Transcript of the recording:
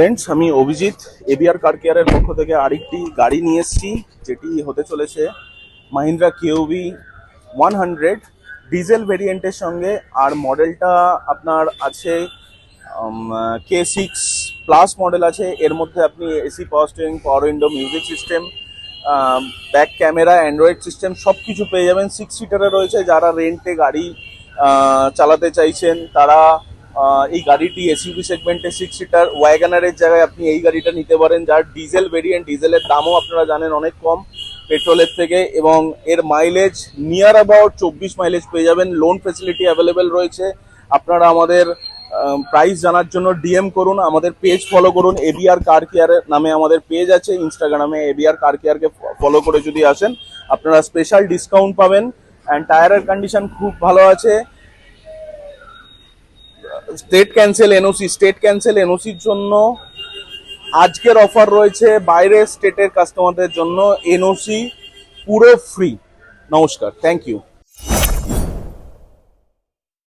Friends, আমি Abhijit ABR কার কেয়ারের পক্ষ থেকে আরেকটি গাড়ি নিয়ে এসেছি, যেটি হতে চলেছে মাহিন্দ্রা কিউবি 100 ডিজেল ভেরিয়েন্টের সঙ্গে। আর মডেলটা আপনার আছে K6 প্লাস মডেল আছে। এর মধ্যে আপনি এসি, পাওয়ার স্টিয়ারিং, পাওয়ার window, music system, back camera, Android system সব কিছু পেয়ে যাবেন। 6 সিটারে রয়েছে। যারা রেন্টে গাড়ি চালাতে চাইছেন তারা এই গাড়িটি এসইউভি সেগমেন্টে 6 সিটার ওয়াগনারের জায়গায় আপনি এই গাড়িটা নিতে পারেন, যার ডিজেল ভেরিয়েন্ট। ডিজেলের দামও আপনারা জানেন অনেক কম পেট্রোলের থেকে, এবং এর মাইলেজ নিয়ার অ্যাবাউট 24 মাইলেজ পেয়ে যাবেন। লোন ফেসিলিটি অ্যাভেলেবেল রয়েছে। আপনারা আমাদের প্রাইস জানার জন্য ডিএম করুন, আমাদের পেজ ফলো করুন। এবিআর কার কেয়ার নামে আমাদের পেজ আছে ইনস্টাগ্রামে। এবিআর কার কেয়ারকে ফলো করে যদি আসেন আপনারা স্পেশাল ডিসকাউন্ট পাবেন। অ্যান্ড টায়ারের কন্ডিশন খুব ভালো আছে। স্টেট ক্যান্সেল এনওসির জন্য আজকের অফার রয়েছে। বাইরের স্টেটের কাস্টমারদের জন্য এনওসি পুরো ফ্রি। নমস্কার, থ্যাংক ইউ।